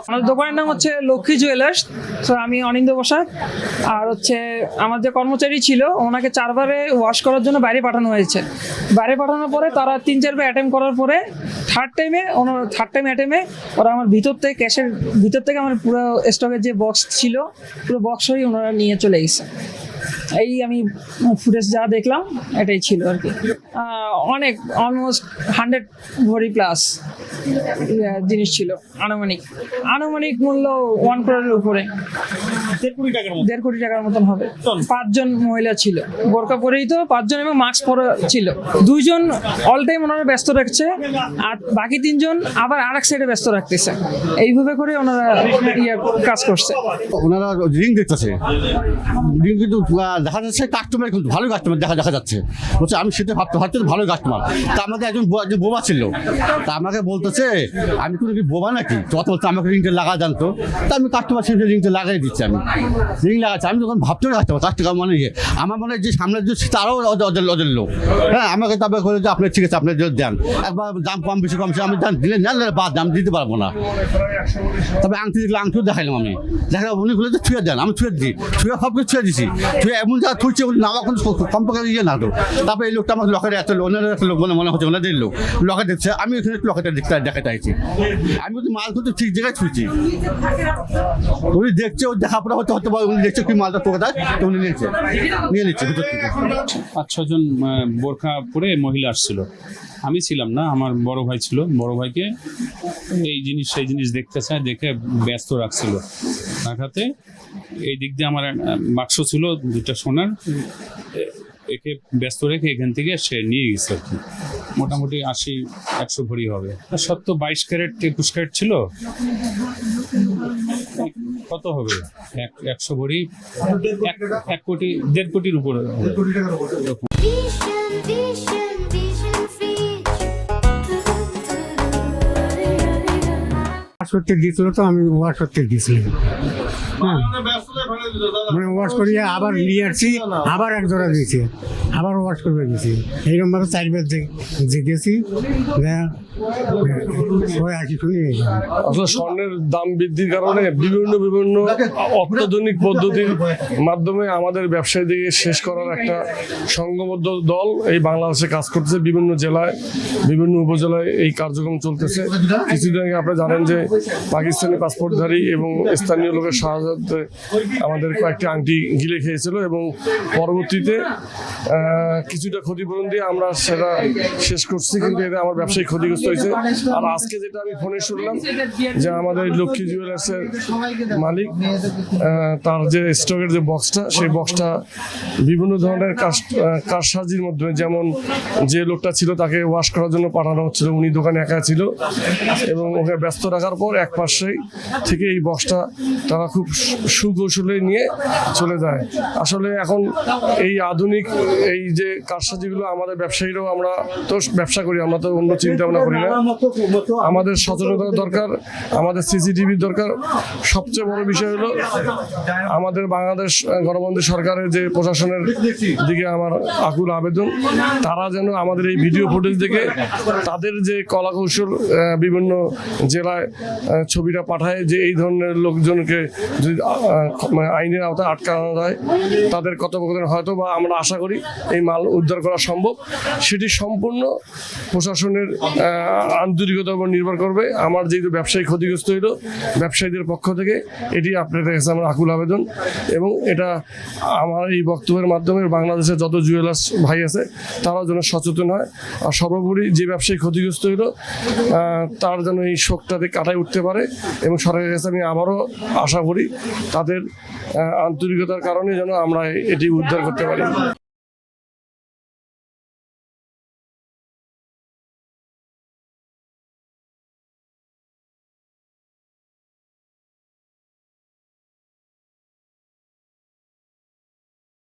আমার দোকানের নাম হচ্ছে লক্ষ্মী জুয়েলার্স। তো আমি অনিন্দ বসাক, আর হচ্ছে আমার যে কর্মচারী ছিল ওনাকে 4 বারে ওয়াশ করার জন্য বাইরে পাঠানো হয়েছে। বাইরে পাঠানোর পরে তারা 3-4 বার অ্যাটেম্প করার পরে থার্ড টাইমে অ্যাটেম্পে ওরা আমার ভিতর থেকে ক্যাশের ভিতর থেকে আমার পুরো স্টকের যে বক্স ছিল পুরো বক্সই ওনারা নিয়ে চলে গেছে। এই আমি ফুটেজ যা দেখলাম এটাই ছিল আর কি। অনেক অলমোস্ট 100 ভরি প্লাস জিনিস ছিল। আনুমানিক মূল্য 1 crore উপরে, 1.5 কোটি টাকার মতন হবে। 5 জন মহিলা ছিল, বোরকা পরেই তো 5 জন, এবং মাস্ক পরে ছিল। 2 জন অল টাইম ওনারা ব্যস্ত রাখছে, আর বাকি 3 জন আবার আরেক সাইডে ব্যস্ত রাখতেছে। এইভাবে করে ওনারা কাজ করছে। ওনারা রিং দেখতেছে, রিং কিন্তু দেখা যাচ্ছে কাস্টমার কিন্তু ভালো কাস্টমার দেখা যাচ্ছে। বলছে আমি সেটা ভাবতে ভালো কাস্টমার। তা আমাকে একজন বোবা ছিল, তা আমাকে বলতেছে আমি কোনো কি বোবা নাকি, যত বলতে আমাকে রিংটা লাগা জানতো। তা আমি কাস্টমার সেটা রিংটা লাগাই দিচ্ছি, আমি রিং লাগাচ্ছি। আমি যখন ভাবতে কাস্টমার মানে আমার মনে হয় যে সামনের যে তারাও ওদের লোক। হ্যাঁ, আমাকে তবে করে যে আপনি ঠিক আছে আপনি যদি দেন, একবার দাম কম বেশি আমি দিলে নেন, বাদ দাম দিতে পারবো না। তবে আংটি দেখলে আংটিও দেখাইলাম, আমি দেখালাম উনি বলে যে ছুঁয়ে দেন, আমি ছুঁয়ে দিই, ছুঁয়ে সব কিছু ছুঁয়ে দিচ্ছি। ছুঁয়ে এমন যা ছুঁড়ছে বলে আমার কোনো কম্পকে ইয়ে না তো। তারপরে এই লোকটা আমার লকেটে এত ওনার একটা লোক মনে হচ্ছে ওনাদের লোক লকেট দেখছে, আমি ওখানে লকেটে দেখাতে চাইছি। আমি কিন্তু মাল কিন্তু ঠিক জায়গায় ছুঁয়েছি। উনি দেখছে, ও দেখা পড়া হতে উনি দেখছে কি মালটা তোকে দেয়, তো উনি নিয়ে নিচ্ছে ভিতর থেকে। 5-6 জন বোরখা পরে মহিলা আসছিল, আমি ছিলাম না, আমার বড় ভাই ছিল। বড় ভাইকে এই জিনিস সেই জিনিস দেখতে চায়, দেখে ব্যস্ত রাখছিল। রাখাতে এই দিক দিয়ে আমার বাক্স ছিল 2টা সোনার, একে ব্যস্ত রেখে এখান থেকে সে নিয়ে গেছে আর কি। মোটামুটি 80-100 ভরি হবে। সত্য 22 ক্যারেট 21 ক্যারেট ছিল। কত হবে? 100 ভরি 1 কোটি 1.5 কোটির উপরে। দিয়েছিল তো আমি ওয়াশ করতে দিয়েছিলাম। মানে ওয়াশ করিয়ে আবার নিয়ে আসছি, আবার 1 জোড়া দিয়েছি, আবার ওয়াশ করবে গেছি। এইরকম ভাবে 4 বার গেছি। আসলে স্বর্ণের দাম বৃদ্ধির কারণে বিভিন্ন অত্যাধুনিক পদ্ধতির মাধ্যমে আমাদের ব্যবসায়ীদেরকে শেষ করার একটা সংঘবদ্ধ দল এই বাংলাদেশে কাজ করতেছে। বিভিন্ন জেলায়, বিভিন্ন উপজেলায় এই কার্যক্রম চলতেছে। কিছুদিন আগে আপনারা জানেন যে পাকিস্তানি পাসপোর্টধারী এবং স্থানীয় লোকের সাহায্যে আমাদের কয়েকটি আংটি গিলে খেয়েছিল, এবং পরবর্তীতে কিছুটা ক্ষতিপূরণ দিয়ে আমরা সেটা শেষ করছি। কিন্তু এতে আমার ব্যবসায়ী ক্ষতিগ্রস্ত হয়েছে। আর আজকে যেটা আমি ফোনে শুনলাম যে আমাদের লক্ষ্মী জুয়েলার্সের মালিক, তার যে স্টকের যে বক্সটা, সেই বক্সটা বিভিন্ন ধরনের কারসাজির মাধ্যমে, যেমন যে লোকটা ছিল তাকে ওয়াশ করার জন্য পাঠানো হচ্ছিল, উনি দোকানে একা ছিল, এবং ওকে ব্যস্ত রাখার পর এক পাশেই থেকে এই বক্সটা তারা খুব সুকৌশলে নিয়ে চলে যায়। আসলে এখন এই আধুনিক এই যে কারসাজিগুলো আমাদের ব্যবসায়ীরাও, আমরা তো ব্যবসা করি, আমরা তো অন্য চিন্তা ভাবনা করি না। আমাদের সচেতনতা দরকার, আমাদের সিসিটিভির দরকার। সবচেয়ে বড় বিষয় হলো আমাদের বাংলাদেশ গণতান্ত্রিক সরকারের যে প্রশাসনের দিকে আমার আকুল আবেদন, তারা যেন আমাদের এই ভিডিও ফুটেজ দেখে তাদের যে কলা কৌশল বিভিন্ন জেলায় ছবিটা পাঠায়, যে এই ধরনের লোকজনকে যদি আইনের আওতায় আটকানো যায়, তাদের কথোপকথন হয়তো বা আমরা আশা করি এই মাল উদ্ধার করা সম্ভব। সেটি সম্পূর্ণ প্রশাসনের আন্তরিকতার উপর নির্ভর করবে। আমার যেহেতু ব্যবসায়ী ক্ষতিগ্রস্ত হইল, ব্যবসায়ীদের পক্ষ থেকে এটি আপনাদের কাছে আমার আকুল আবেদন, এবং এটা আমার এই বক্তব্যের মাধ্যমে বাংলাদেশের যত জুয়েলার্স ভাই আছে তারাও যেন সচেতন হয়। আর সর্বোপরি যে ব্যবসায়ী ক্ষতিগ্রস্ত হইল তার যেন এই শোকটাতে কাটায় উঠতে পারে, এবং সরকারের কাছে আমি আবারও আশা করি তাদের আন্তরিকতার কারণে যেন আমরা এটি উদ্ধার করতে পারি।